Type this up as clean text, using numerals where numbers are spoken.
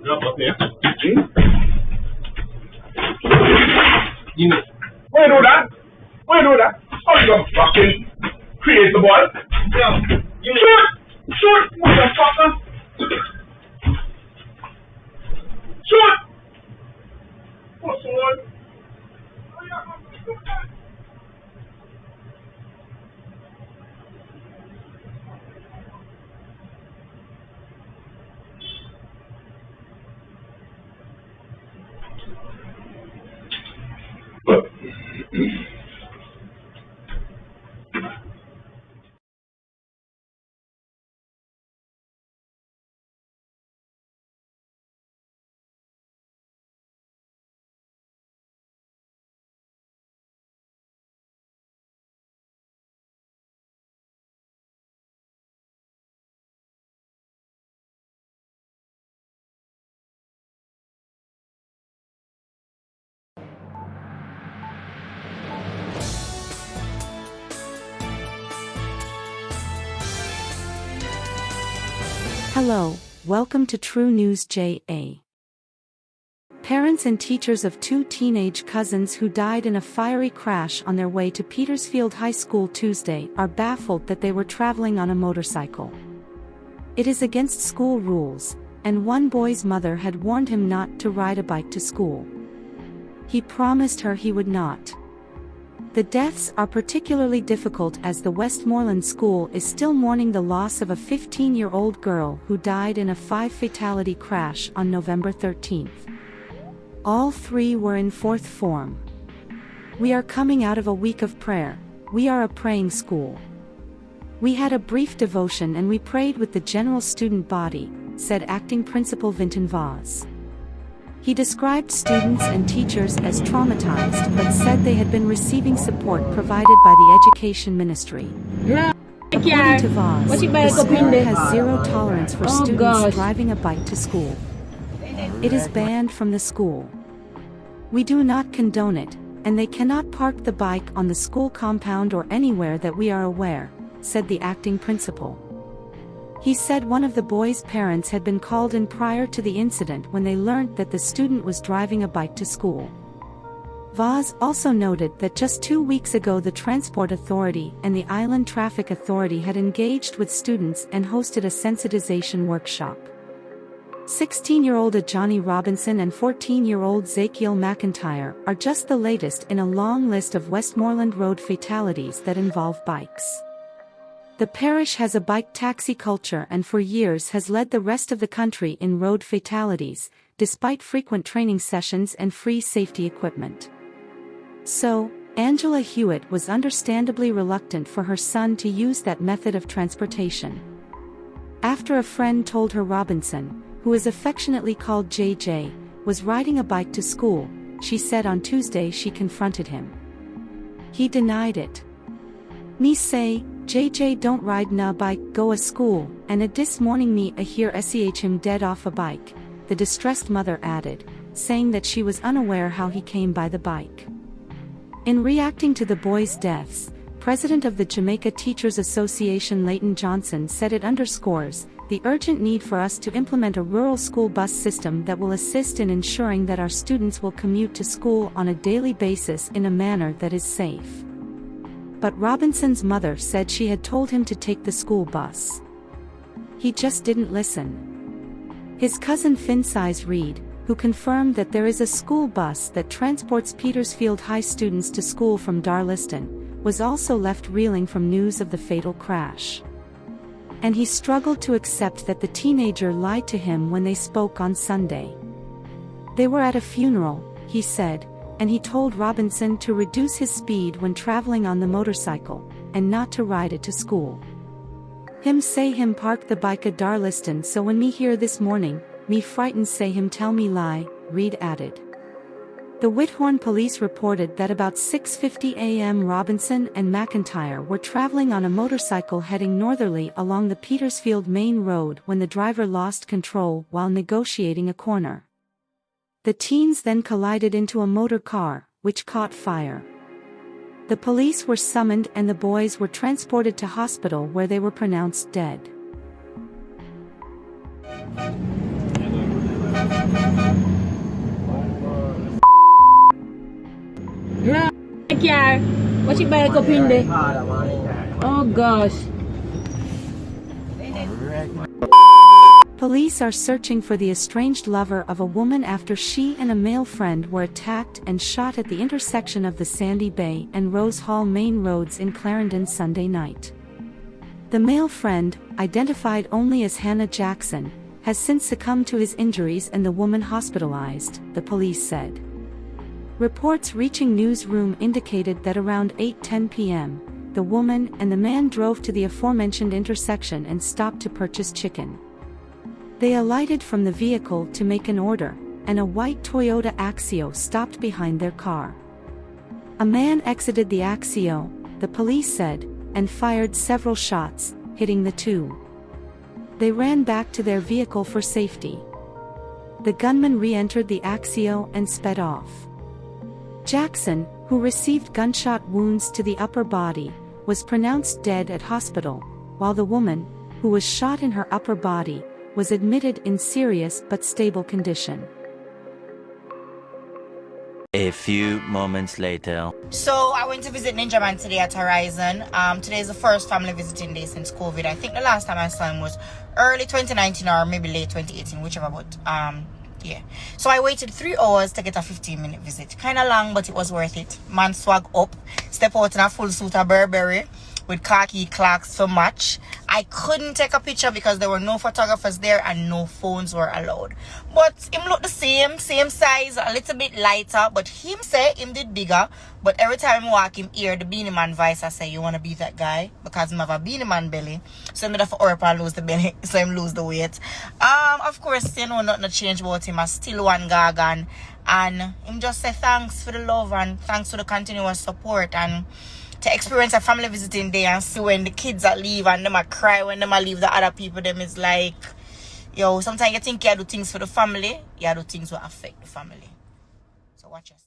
Yeah, but yeah. You know. Why do that? Why do that? How you fucking create the ball? Yeah. Shoot, motherfucker. Shoot. What's on? Hello, welcome to True News JA. Parents and teachers of two teenage cousins who died in a fiery crash on their way to Petersfield High School Tuesday are baffled that they were traveling on a motorcycle. It is against school rules, and one boy's mother had warned him not to ride a bike to school. He promised her he would not. The deaths are particularly difficult as the Westmoreland School is still mourning the loss of a 15-year-old girl who died in a 5-fatality crash on November 13th. All three were in fourth form. We are coming out of a week of prayer. We are a praying school. We had a brief devotion and we prayed with the general student body, said Acting Principal Vinton Vaz. He described students and teachers as traumatized but said they had been receiving support provided by the Education Ministry. According to Vaz, the school has zero tolerance for students driving a bike to school. It is banned from the school. We do not condone it, and they cannot park the bike on the school compound or anywhere that we are aware, said the acting principal. He said one of the boys' parents had been called in prior to the incident when they learned that the student was driving a bike to school. Vaz also noted that just 2 weeks ago the Transport Authority and the Island Traffic Authority had engaged with students and hosted a sensitization workshop. 16-year-old Ajani Robinson and 14-year-old Zakiel McIntyre are just the latest in a long list of Westmoreland Road fatalities that involve bikes. The parish has a bike taxi culture and for years has led the rest of the country in road fatalities, despite frequent training sessions and free safety equipment. So, Angela Hewitt was understandably reluctant for her son to use that method of transportation. After a friend told her Robinson, who is affectionately called JJ, was riding a bike to school, she said on Tuesday she confronted him. He denied it. Me say, JJ don't ride na bike go a school, and a this morning me a hear seh him dead off a bike, the distressed mother added, saying that she was unaware how he came by the bike. In reacting to the boys' deaths, President of the Jamaica Teachers Association Leighton Johnson said it underscores the urgent need for us to implement a rural school bus system that will assist in ensuring that our students will commute to school on a daily basis in a manner that is safe. But Robinson's mother said she had told him to take the school bus. He just didn't listen. His cousin Finsize Reed, who confirmed that there is a school bus that transports Petersfield High students to school from Darliston, was also left reeling from news of the fatal crash. And he struggled to accept that the teenager lied to him when they spoke on Sunday. They were at a funeral, he said, and he told Robinson to reduce his speed when traveling on the motorcycle, and not to ride it to school. Him say him park the bike at Darliston so when me hear this morning, me frightened say him tell me lie, Reed added. The Whithorn police reported that about 6:50 a.m. Robinson and McIntyre were traveling on a motorcycle heading northerly along the Petersfield Main Road when the driver lost control while negotiating a corner. The teens then collided into a motor car, which caught fire. The police were summoned and the boys were transported to hospital where they were pronounced dead. No, car. Watch it back up in there. Oh gosh. Police are searching for the estranged lover of a woman after she and a male friend were attacked and shot at the intersection of the Sandy Bay and Rose Hall Main Roads in Clarendon Sunday night. The male friend, identified only as Hannah Jackson, has since succumbed to his injuries and the woman hospitalized, the police said. Reports reaching newsroom indicated that around 8:10 p.m., the woman and the man drove to the aforementioned intersection and stopped to purchase chicken. They alighted from the vehicle to make an order, and a white Toyota Axio stopped behind their car. A man exited the Axio, the police said, and fired several shots, hitting the two. They ran back to their vehicle for safety. The gunman re-entered the Axio and sped off. Jackson, who received gunshot wounds to the upper body, was pronounced dead at hospital, while the woman, who was shot in her upper body, was admitted in serious but stable condition. A few moments later. So I went to visit Ninjaman today at Horizon. Today is the first family visiting day since COVID. I think the last time I saw him was early 2019 or maybe late 2018, whichever, but yeah. So I waited 3 hours to get a 15-minute visit. Kind of long, but it was worth it. Man swag up, step out in a full suit of Burberry with khaki clocks to match. I couldn't take a picture because there were no photographers there and no phones were allowed. But him looked the same size, a little bit lighter, but him say him did bigger. But every time I walk him ear, the Beanie Man voice, I say, you want to be that guy? Because him have a Beanie Man belly. So I'm going to hurry up and lose the belly, so him lose the weight. Of course, you know, nothing change about him. I still one gargan. And him just say thanks for the love and thanks for the continuous support. And to experience a family visiting day and see when the kids are leave and them a cry when them a leave the other people, them is like, yo, sometimes you think you do things for the family, you do things that affect the family. So watch us.